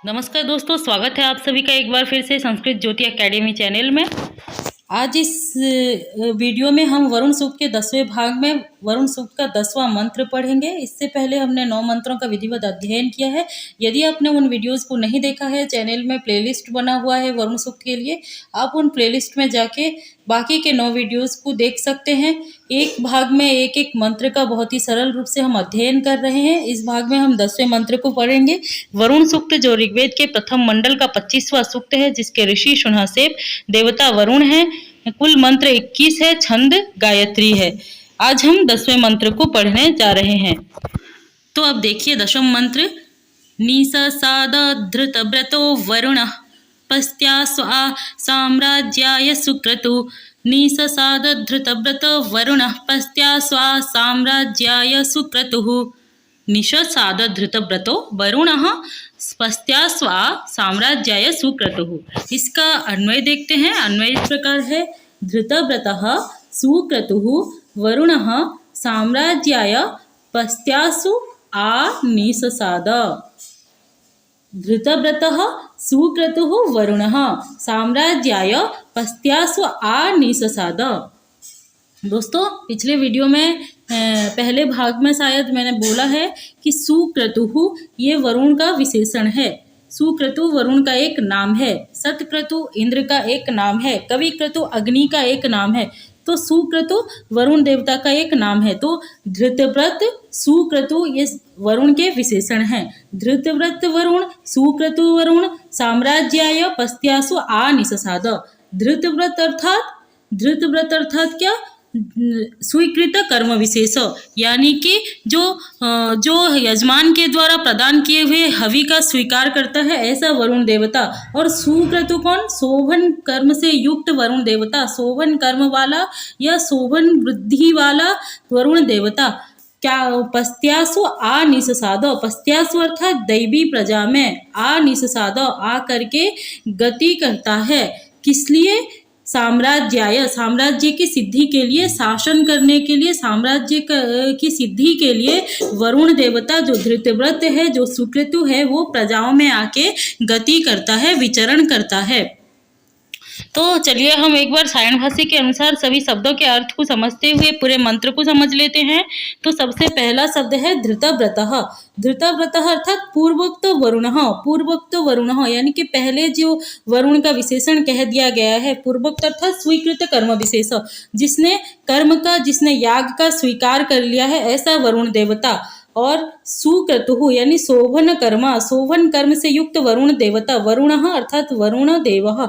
नमस्कार दोस्तों, स्वागत है आप सभी का एक बार फिर से संस्कृत ज्योति एकेडमी चैनल में। आज इस वीडियो में हम वरुण सूक्त के 10वें भाग में वरुण सूक्त का 10वां मंत्र पढ़ेंगे। इससे पहले हमने 9 मंत्रों का विधिवत अध्ययन किया है। यदि आपने उन वीडियोस को नहीं देखा है, चैनल में प्लेलिस्ट बना हुआ है वरुण सूक्त के लिए, आप उन प्लेलिस्ट में जाके बाकी के 9 वीडियोस को देख सकते हैं। एक भाग में एक एक मंत्र का बहुत ही सरल रूप से हम अध्ययन कर रहे हैं। इस भाग में हम 10वें मंत्र को पढ़ेंगे। वरुण सूक्त जो ऋग्वेद के प्रथम मंडल का 25वां सूक्त है, जिसके ऋषि शुनहसेब, देवता वरुण है। कुल मंत्र 21 है, छंद गायत्री है। आज हम 10वें मंत्र को पढ़ने जा रहे हैं। तो अब देखिए 10वां मंत्र। निससादधृतव्रतो वरुणः पस्त्या स्वा साम्राज्याय सुक्रतु। निससादधृतव्रतो वरुणः पस्त्या स्वा साम्राज्याय सुक्रतुः। निषसादधृतव्रतो वरुणः पस्त्या स्वा साम्राज्याय सुक्रतुः। इसका अन्वय देखते हैं। अन्वय इस प्रकार है। धृतव्रतः सुक्रतुः वरुणः साम्राज्याय पस्त्यासु आनिससाद। धृतव्रतः सुक्रतुः वरुणः साम्राज्याय पस्त्यासु आनिससाद। दोस्तों, पिछले वीडियो में पहले भाग में शायद मैंने बोला है कि सुक्रतुः ये वरुण का विशेषण है। सुक्रतु वरुण का एक नाम है। सतक्रतु इंद्र का एक नाम है। कविक्रतु अग्नि का एक नाम है। तो सुक्रतु वरुण देवता का एक नाम है। तो धृतव्रत सुक्रतु ये वरुण के विशेषण हैं। धृतव्रत वरुण, सुक्रतु वरुण, साम्राज्याय पस्त्यासु आनिससाद। धृतव्रत अर्थात क्या? स्वीकृत कर्म विशेष, यानी कि जो यजमान के द्वारा प्रदान किए हुए हवि का स्वीकार करता है, ऐसा वरुण देवता। और सुक्रतु कौन? शोभन कर्म से युक्त वरुण देवता, शोभन कर्म वाला या शोभन वृद्धि वाला वरुण देवता। क्या? पस्त्यासु आनिससाद। पस्त्यासु अर्थात दैवी प्रजा में, आनिससाद आ करके गति करता है। किस लिए? साम्राज्याय, साम्राज्य की सिद्धि के लिए, शासन करने के लिए, साम्राज्य की सिद्धि के लिए वरुण देवता जो धृतव्रत है, जो सुक्रतु है, वो प्रजाओं में आके गति करता है, विचरण करता है। तो चलिए हम एक बार सायण भाष्य के अनुसार सभी शब्दों के अर्थ को समझते हुए पूरे मंत्र को समझ लेते हैं। तो सबसे पहला शब्द है धृतव्रतः। धृतव्रतः अर्थात पूर्वोक्त वरुणः। पूर्वोक्त वरुणः यानी कि पहले जो वरुण का विशेषण कह दिया गया है। पूर्वोक्त अर्थात स्वीकृत कर्म विशेष, जिसने याग का स्वीकार कर लिया है, ऐसा वरुण देवता। और सुक्रतुः यानी शोभन कर्म से युक्त वरुण देवता। वरुणः अर्थात वरुण देवः।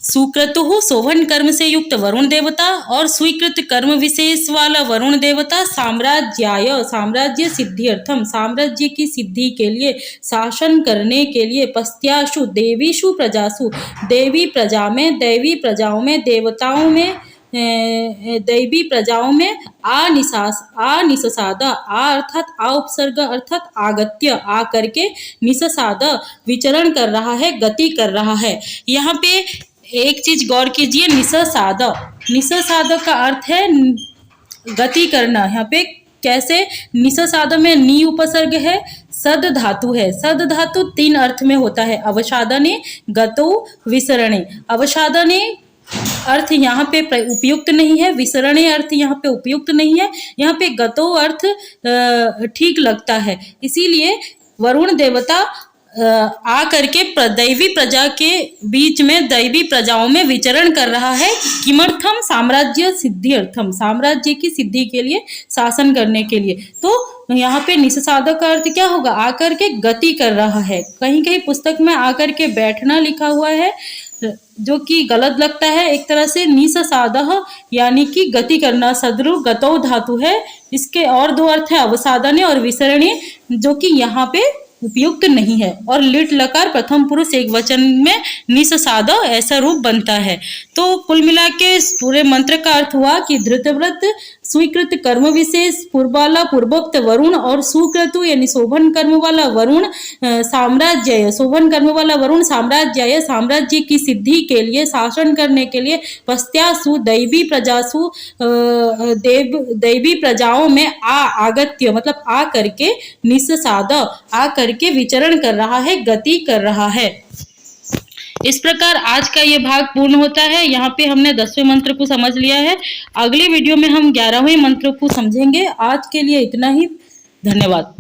सुक्रतुः शोभन कर्म से युक्त वरुण देवता और स्वीकृत कर्म विशेष वाला वरुण देवता। साम्राज्याय, साम्राज्य सिद्ध्यर्थम, साम्राज्य की सिद्धि के लिए, शासन करने के लिए। पस्त्यासु देवीषु प्रजासु, देवी प्रजा में, दैवी प्रजाओं में, देवताओं में, दैवी प्रजाओं में। आनिससाद, आ अर्थात आ उपसर्ग अर्थात आगत्य, आ करके, निससाद विचरण कर रहा है, गति कर रहा है। यहाँ पे एक चीज गौर कीजिए। निससाद, निससाद का अर्थ है गति करना। यहाँ पे कैसे? निससाद में नी उपसर्ग है, सद धातु है। सद धातु 3 अर्थ में होता है। अवसादने, गतो, विसरणे। अवसादने अर्थ यहाँ पे उपयुक्त नहीं है, विसरणे अर्थ यहाँ पे उपयुक्त नहीं है। यहाँ पे गतो अर्थ ठीक लगता है। इसीलिए वरुण देवता आ करके दैवी प्रजा के बीच में, दैवी प्रजाओं में विचरण कर रहा है। किमर्थम? साम्राज्य सिद्ध्यर्थम, साम्राज्य की सिद्धि के लिए, शासन करने के लिए। तो यहाँ पे निससाद का अर्थ क्या होगा? आकर के गति कर रहा है। कहीं कहीं पुस्तक में आकर के बैठना लिखा हुआ है, जो कि गलत लगता है। एक तरह से निससादः यानी कि गति करना, सदरु गतौ धातु है। इसके और 2 अर्थ है, अवसादने और विसरणे, जो कि यहाँ पे उपयुक्त नहीं है। और लिट लकार प्रथम पुरुष एक वचन में निससाद ऐसा रूप बनता है। तो कुल मिला के पूरे मंत्र का अर्थ हुआ कि धृतव्रत स्वीकृत कर्म विशेष पूर्वाला पूर्वोक्त वरुण और सुक्रतु यानी शोभन कर्म वाला वरुण साम्राज्य, शोभन कर्म वाला वरुण साम्राज्य, साम्राज्य की सिद्धि के लिए, शासन करने के लिए, पस्त्यासु दैवी प्रजासु दैवी प्रजाओं में आगत्य मतलब आ करके, निस्साद आ करके विचरण कर रहा है, गति कर रहा है। इस प्रकार आज का ये भाग पूर्ण होता है। यहाँ पे हमने 10वें मंत्र को समझ लिया है। अगले वीडियो में हम 11वें मंत्र को समझेंगे। आज के लिए इतना ही। धन्यवाद।